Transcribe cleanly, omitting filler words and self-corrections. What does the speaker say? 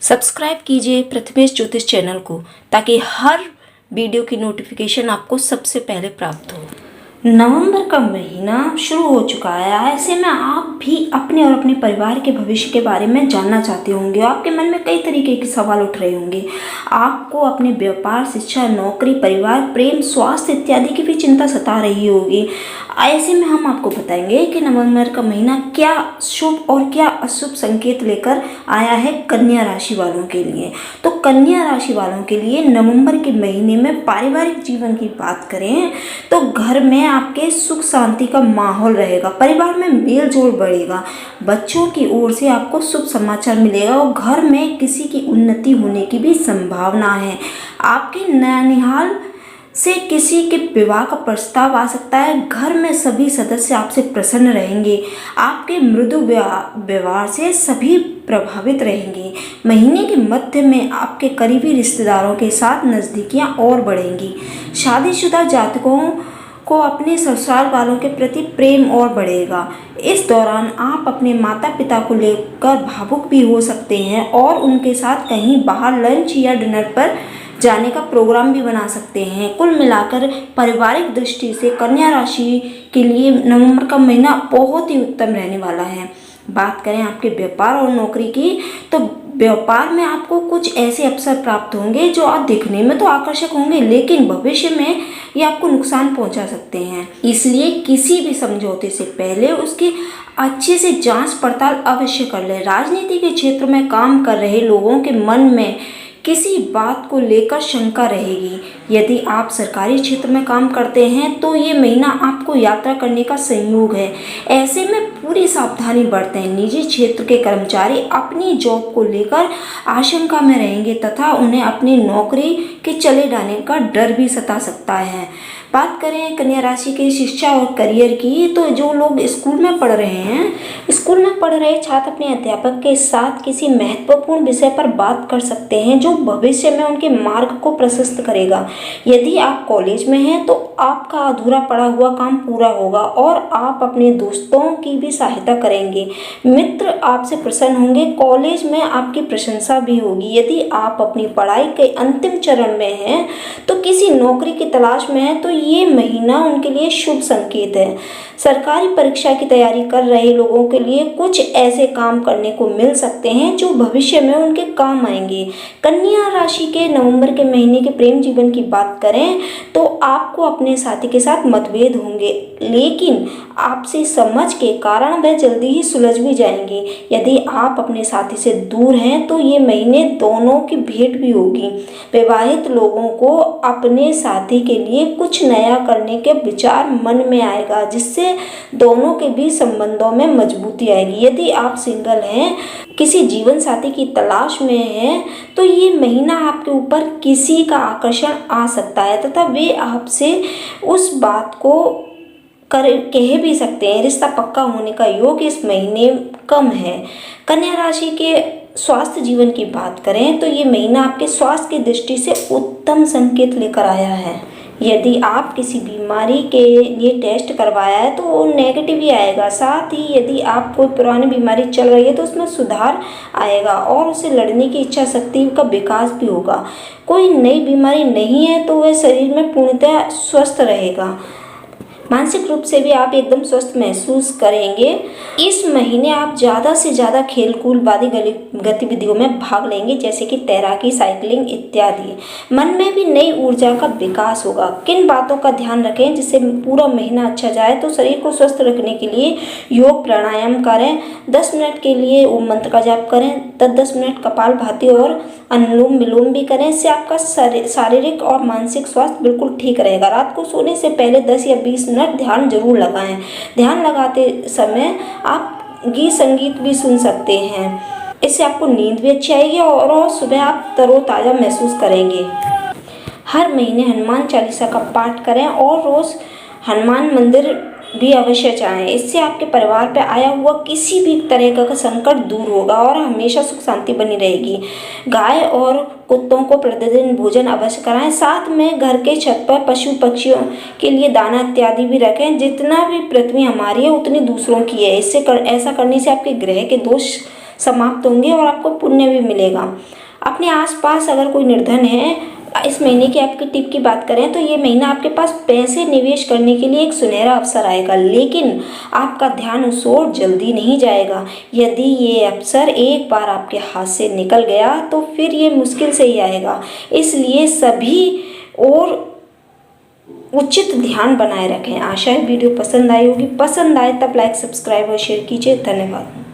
Subscribe कीजिए प्रथमेश ज्योतिष channel को ताकि हर वीडियो की नोटिफिकेशन आपको सबसे पहले प्राप्त हो। नवंबर का महीना शुरू हो चुका है। ऐसे में आप भी अपने और अपने परिवार के भविष्य के बारे में जानना चाहते होंगे। आपके मन में कई तरीके के सवाल उठ रहे होंगे। आपको अपने व्यापार, शिक्षा, नौकरी, परिवार, प्रेम, स्वास्थ्य इत्यादि की भी चिंता सता रही होगी। ऐसे में हम आपको बताएंगे कि नवंबर का महीना क्या शुभ और क्या अशुभ संकेत लेकर आया है कन्या राशि वालों के लिए। तो कन्या राशि वालों के लिए नवंबर के महीने में पारिवारिक जीवन की बात करें तो घर में आपके सुख शांति का माहौल रहेगा, परिवार में मेल जोल बढ़ेगा, बच्चों की ओर से आपको शुभ समाचार मिलेगा और घर में किसी की उन्नति होने की भी संभावना है। आपके ननिहाल से किसी के विवाह का प्रस्ताव आ सकता है। घर में सभी सदस्य आपसे प्रसन्न रहेंगे। आपके मृदु व्यवहार से सभी प्रभावित रहेंगे। महीने के मध्य में आपके करीबी रिश्तेदारों के साथ नज़दीकियां और बढ़ेंगी। शादीशुदा जातकों को अपने ससुराल वालों के प्रति प्रेम और बढ़ेगा। इस दौरान आप अपने माता पिता को लेकर भावुक भी हो सकते हैं और उनके साथ कहीं बाहर लंच या डिनर पर जाने का प्रोग्राम भी बना सकते हैं। कुल मिलाकर पारिवारिक दृष्टि से कन्या राशि के लिए नवंबर का महीना बहुत ही उत्तम रहने वाला है। बात करें आपके व्यापार और नौकरी की, तो व्यापार में आपको कुछ ऐसे अवसर प्राप्त होंगे जो आप दिखने में तो आकर्षक होंगे, लेकिन भविष्य में ये आपको नुकसान पहुंचा सकते हैं। इसलिए किसी भी समझौते से पहले उसकी अच्छे से जांच पड़ताल अवश्य कर लें। राजनीति के क्षेत्र में काम कर रहे लोगों के मन में किसी बात को लेकर शंका रहेगी। यदि आप सरकारी क्षेत्र में काम करते हैं तो ये महीना आपको यात्रा करने का संयोग है। ऐसे में पूरी सावधानी बरतें। निजी क्षेत्र के कर्मचारी अपनी जॉब को लेकर आशंका में रहेंगे तथा उन्हें अपनी नौकरी के चले जाने का डर भी सता सकता है। बात करें कन्या राशि के शिक्षा और करियर की, तो जो लोग स्कूल में पढ़ रहे हैं, स्कूल में पढ़ रहे छात्र अपने अध्यापक के साथ किसी महत्वपूर्ण विषय पर बात कर सकते हैं जो भविष्य में उनके मार्ग को प्रशस्त करेगा। यदि आप कॉलेज में हैं तो आपका अधूरा पड़ा हुआ काम पूरा होगा और आप अपने दोस्तों की भी सहायता करेंगे। मित्र आपसे प्रसन्न होंगे। कॉलेज में आपकी प्रशंसा भी होगी। यदि आप अपनी पढ़ाई के अंतिम चरण में हैं तो किसी नौकरी की तलाश में हैं तो ये महीना उनके लिए शुभ संकेत है। सरकारी परीक्षा की तैयारी कर रहे लोगों के लिए कुछ ऐसे काम करने को मिल सकते हैं जो भविष्य में उनके काम आएंगे। कन्या राशि के नवंबर के महीने के प्रेम जीवन की बात करें तो आपको अपने साथी के साथ मतभेद होंगे, लेकिन आपसी समझ के कारण वह जल्दी ही सुलझ भी जाएंगे। यदि आप अपने साथी से दूर हैं तो ये महीने दोनों की भेंट भी होगी। विवाहित लोगों को अपने साथी के लिए कुछ नया करने के विचार मन में आएगा, जिससे दोनों के बीच संबंधों में मजबूती आएगी। यदि आप सिंगल हैं, किसी जीवन साथी की तलाश में हैं, तो ये महीना आपके ऊपर किसी का आकर्षण आ सकता है तथा वे आपसे उस बात को कह भी सकते हैं। रिश्ता पक्का होने का योग इस महीने कम है। कन्या राशि के स्वास्थ्य जीवन की बात करें तो ये महीना आपके स्वास्थ्य की दृष्टि से उत्तम संकेत लेकर आया है। यदि आप किसी बीमारी के लिए टेस्ट करवाया है तो वो नेगेटिव ही आएगा। साथ ही यदि आप कोई पुरानी बीमारी चल रही है तो उसमें सुधार आएगा और उसे लड़ने की इच्छा शक्ति का विकास भी होगा। कोई नई बीमारी नहीं है तो वह शरीर में पूर्णतः स्वस्थ रहेगा। मानसिक रूप से भी आप एकदम स्वस्थ महसूस करेंगे। इस महीने आप ज़्यादा से ज़्यादा खेलकूद वादी गतिविधियों में भाग लेंगे, जैसे कि तैराकी, साइकिलिंग इत्यादि। मन में भी नई ऊर्जा का विकास होगा। किन बातों का ध्यान रखें जिससे पूरा महीना अच्छा जाए, तो शरीर को स्वस्थ रखने के लिए योग प्राणायाम करें। 10 मिनट के लिए ओम मंत्र का जाप करें। 10 मिनट कपालभाति और अनुलोम विलोम भी करें। इससे आपका शारीरिक और मानसिक स्वास्थ्य बिल्कुल ठीक रहेगा। रात को सोने से पहले 10 या 20 मिनट ध्यान जरूर लगाएं। ध्यान लगाते समय आप गीत संगीत भी सुन सकते हैं। इससे आपको नींद भी अच्छी आएगी और सुबह आप तरोताज़ा महसूस करेंगे। हर महीने हनुमान चालीसा का पाठ करें और रोज़ हनुमान मंदिर भी अवश्य जाएं। इससे आपके परिवार पर आया हुआ किसी भी तरह का संकट दूर होगा और हमेशा सुख शांति बनी रहेगी। गाय और कुत्तों को प्रतिदिन भोजन अवश्य कराएं। साथ में घर के छत पर पशु पक्षियों के लिए दाना इत्यादि भी रखें। जितना भी पृथ्वी हमारी है उतनी दूसरों की है। ऐसा करने से आपके ग्रह के दोष समाप्त होंगे और आपको पुण्य भी मिलेगा। अपने आसपास अगर कोई निर्धन है, इस महीने की आपकी टिप की बात करें तो ये महीना आपके पास पैसे निवेश करने के लिए एक सुनहरा अवसर आएगा, लेकिन आपका ध्यान उस ओर जल्दी नहीं जाएगा। यदि ये अवसर एक बार आपके हाथ से निकल गया तो फिर ये मुश्किल से ही आएगा। इसलिए सभी और उचित ध्यान बनाए रखें। आशा है वीडियो पसंद आई होगी। पसंद आए तब लाइक, सब्सक्राइब और शेयर कीजिए। धन्यवाद।